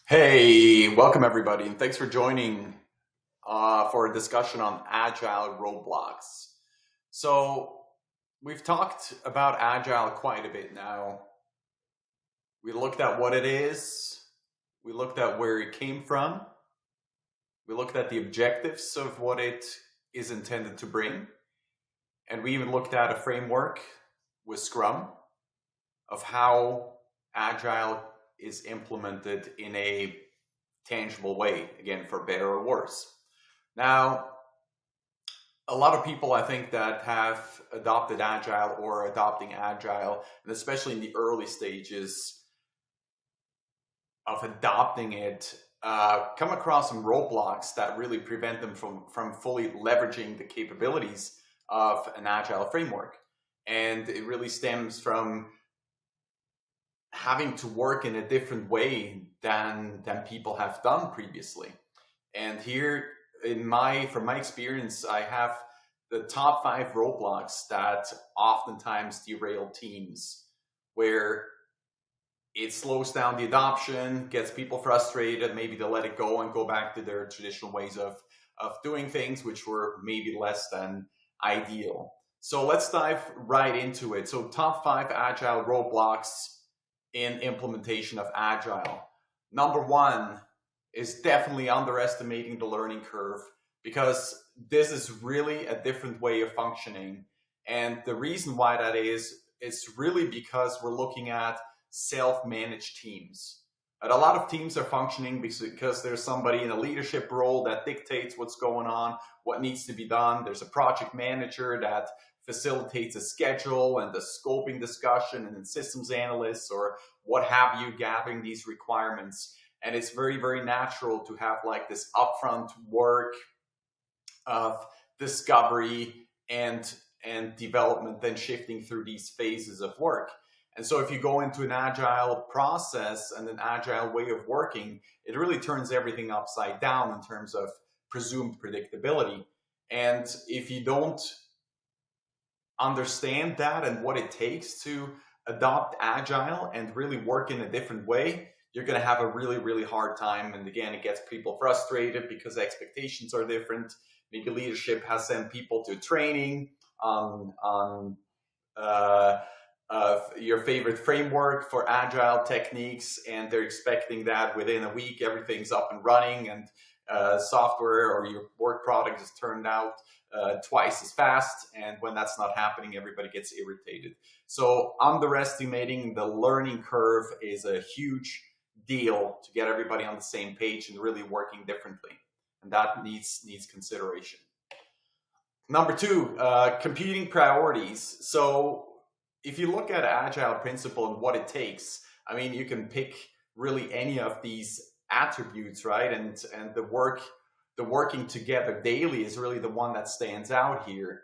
Hey, welcome everybody, and thanks for joining for a discussion on Agile Roadblocks. So, we've talked about Agile quite a bit now. We looked at what it is, we looked at where it came from, we looked at the objectives of what it is intended to bring, and we even looked at a framework with Scrum of how Agile is implemented in a tangible way, again, for better or worse. Now, a lot of people I think that have adopted Agile or adopting Agile, and especially in the early stages of adopting it, come across some roadblocks that really prevent them from fully leveraging the capabilities of an Agile framework. And it really stems from having to work in a different way than people have done previously. And here from my experience, I have the top 5 roadblocks that oftentimes derail teams, where it slows down the adoption, gets people frustrated, maybe they let it go and go back to their traditional ways of doing things, which were maybe less than ideal. So let's dive right into it. So top 5 Agile roadblocks in implementation of Agile. Number 1 is definitely underestimating the learning curve, because this is really a different way of functioning. And the reason why that is really because we're looking at self-managed teams. And a lot of teams are functioning because there's somebody in a leadership role that dictates what's going on, what needs to be done. There's a project manager that facilitates a schedule and the scoping discussion, and then systems analysts or what have you gathering these requirements. And it's very, very natural to have like this upfront work of discovery and development, then shifting through these phases of work. And so if you go into an Agile process and an Agile way of working, it really turns everything upside down in terms of presumed predictability. And if you don't understand that and what it takes to adopt Agile and really work in a different way, you're going to have a really, really hard time. And again, it gets people frustrated because expectations are different. Maybe leadership has sent people to training on your favorite framework for Agile techniques, and they're expecting that within a week everything's up and running, and software or your work product is turned out twice as fast. And when that's not happening, everybody gets irritated. So underestimating the learning curve is a huge deal to get everybody on the same page and really working differently. And that needs consideration. Number 2, competing priorities. So if you look at Agile principle and what it takes, I mean, you can pick really any of these attributes, right? And the working together daily is really the one that stands out here.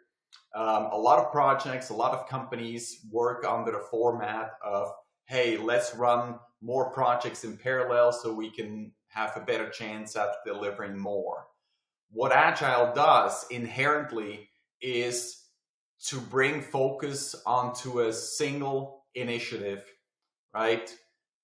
A lot of projects, a lot of companies work under the format of, hey, let's run more projects in parallel so we can have a better chance at delivering more. What Agile does inherently is to bring focus onto a single initiative, right?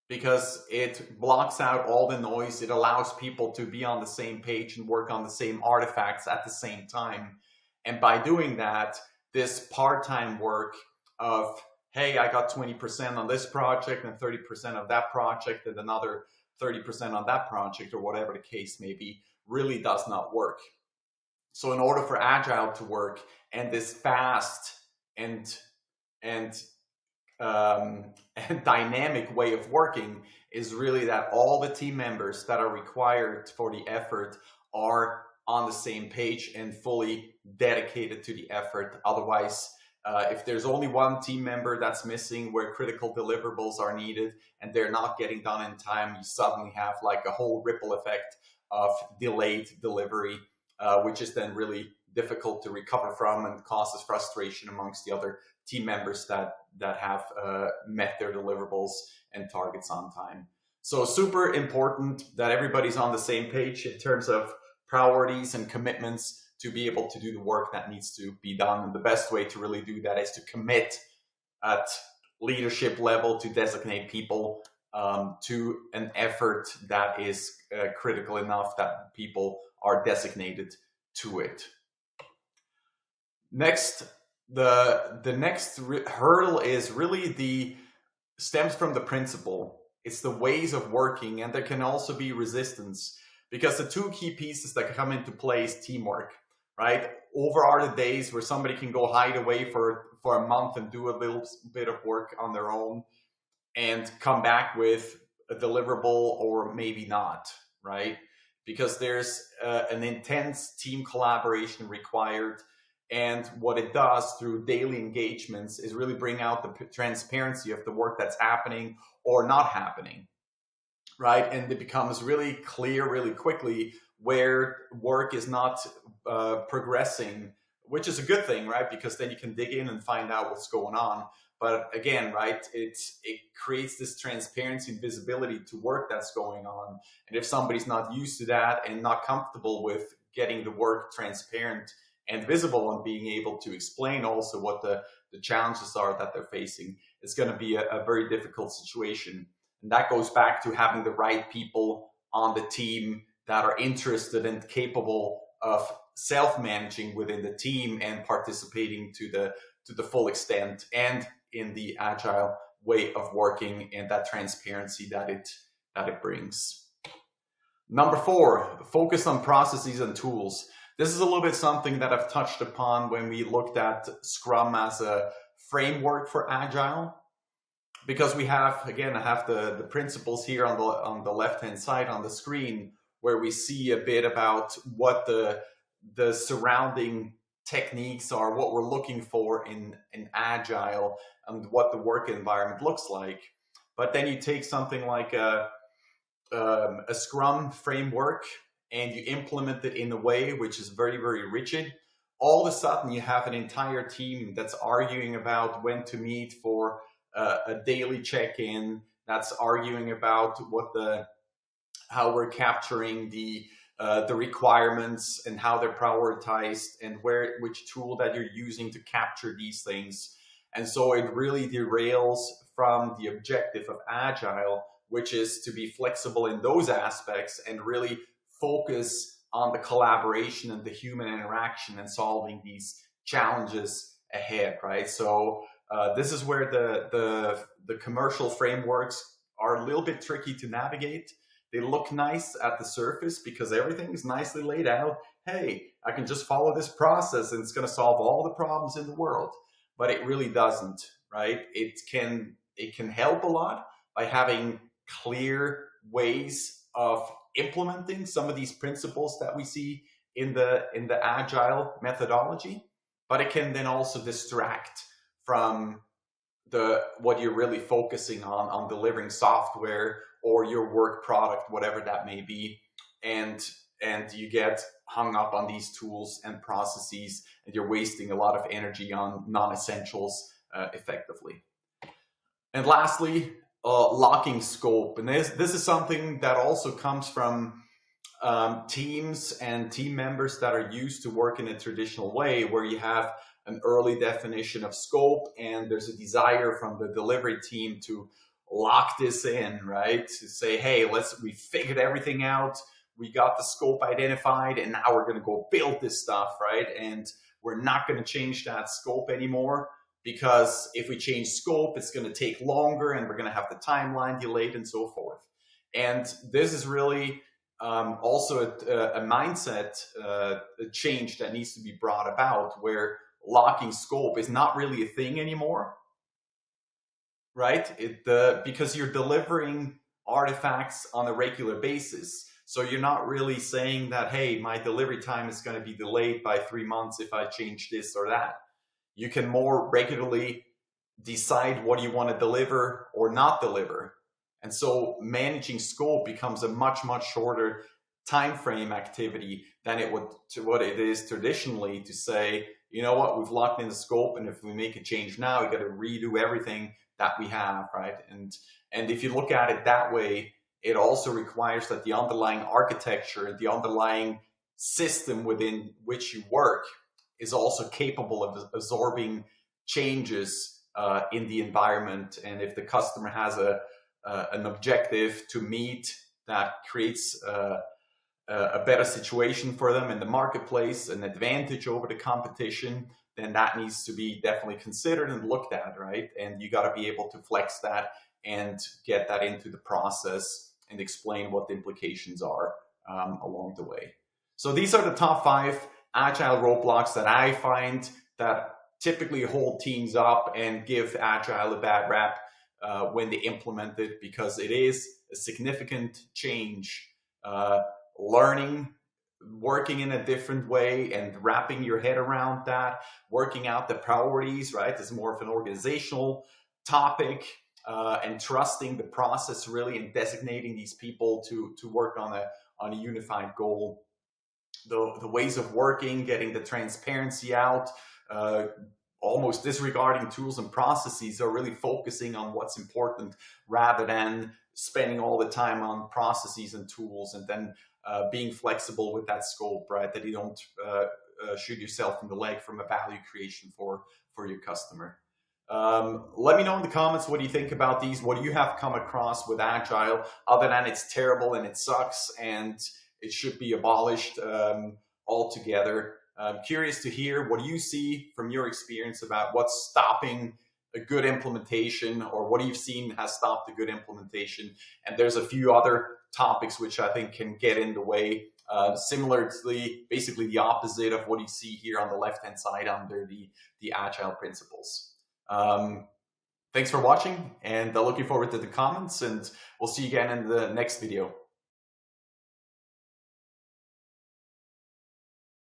Because it blocks out all the noise. It allows people to be on the same page and work on the same artifacts at the same time. And by doing that, this part-time work of, hey, I got 20% on this project and 30% of that project and another 30% on that project, or whatever the case may be, really does not work. So in order for Agile to work, and this fast and dynamic way of working, is really that all the team members that are required for the effort are on the same page and fully dedicated to the effort. Otherwise, if there's only one team member that's missing where critical deliverables are needed and they're not getting done in time, you suddenly have like a whole ripple effect of delayed delivery, which is then really difficult to recover from and causes frustration amongst the other team members that have met their deliverables and targets on time. So super important that everybody's on the same page in terms of priorities and commitments to be able to do the work that needs to be done. And the best way to really do that is to commit at leadership level to designate people to an effort that is critical enough that people are designated to it. Next, the next hurdle is really stems from the principle. It's the ways of working, and there can also be resistance, because the two key pieces that come into play is teamwork, right? Over are the days where somebody can go hide away for a month and do a little bit of work on their own and come back with a deliverable, or maybe not, right? Because there's an intense team collaboration required. And what it does through daily engagements is really bring out the transparency of the work that's happening or not happening, right? And it becomes really clear really quickly where work is not progressing, which is a good thing, right? Because then you can dig in and find out what's going on. But again, right, it creates this transparency and visibility to work that's going on. And if somebody's not used to that and not comfortable with getting the work transparent and visible and being able to explain also what the challenges are that they're facing, it's going to be a very difficult situation. And that goes back to having the right people on the team that are interested and capable of self-managing within the team and participating to the full extent, and in the agile way of working and that transparency that it brings. Number 4, focus on processes and tools. This is a little bit something that I've touched upon when we looked at Scrum as a framework for Agile, because we have, again, I have the principles here on the left-hand side on the screen, where we see a bit about what the surrounding techniques are, what we're looking for in Agile, and what the work environment looks like. But then you take something like a Scrum framework and you implement it in a way which is very, very rigid. All of a sudden you have an entire team that's arguing about when to meet for a daily check-in, that's arguing about how we're capturing the requirements and how they're prioritized, and which tool that you're using to capture these things. And so it really derails from the objective of Agile, which is to be flexible in those aspects and really focus on the collaboration and the human interaction and solving these challenges ahead, right? So this is where the commercial frameworks are a little bit tricky to navigate. They look nice at the surface because everything is nicely laid out. Hey, I can just follow this process and it's going to solve all the problems in the world. But it really doesn't, right? It can help a lot by having clear ways of implementing some of these principles that we see in the Agile methodology, but it can then also distract from what you're really focusing on delivering software or your work product, whatever that may be, and you get hung up on these tools and processes, and you're wasting a lot of energy on non-essentials effectively. And lastly, locking scope. And this is something that also comes from teams and team members that are used to work in a traditional way, where you have an early definition of scope and there's a desire from the delivery team to lock this in, right? To say, hey, we figured everything out, we got the scope identified, and now we're going to go build this stuff, right? And we're not going to change that scope anymore, because if we change scope, it's going to take longer and we're going to have the timeline delayed and so forth. And this is really also a mindset change that needs to be brought about, where locking scope is not really a thing anymore, right? Because you're delivering artifacts on a regular basis. So you're not really saying that, hey, my delivery time is going to be delayed by 3 months if I change this or that. You can more regularly decide what you want to deliver or not deliver. And so managing scope becomes a much, much shorter time frame activity than what it is traditionally, to say, you know what, we've locked in the scope, and if we make a change now, we got to redo everything that we have, right? And if you look at it that way, it also requires that the underlying architecture, the underlying system within which you work, is also capable of absorbing changes in the environment. And if the customer has a an objective to meet that creates a better situation for them in the marketplace, an advantage over the competition, then that needs to be definitely considered and looked at, right? And you got to be able to flex that and get that into the process and explain what the implications are along the way. So these are the top 5 Agile roadblocks that I find that typically hold teams up and give Agile a bad rap when they implement it, because it is a significant change. Learning, working in a different way and wrapping your head around that, working out the priorities, right? It's more of an organizational topic, and trusting the process really, and designating these people to work on a unified goal. The ways of working, getting the transparency out, almost disregarding tools and processes, are really focusing on what's important rather than spending all the time on processes and tools, and then being flexible with that scope, right? That you don't shoot yourself in the leg from a value creation for your customer. Let me know in the comments what you think about these. What do you have come across with Agile, other than it's terrible and it sucks and it should be abolished altogether? I'm curious to hear what do you see from your experience about what's stopping a good implementation, or what you've seen has stopped a good implementation. And there's a few other topics which I think can get in the way, similarly, basically the opposite of what you see here on the left-hand side under the Agile principles. Thanks for watching, and looking forward to the comments, and we'll see you again in the next video.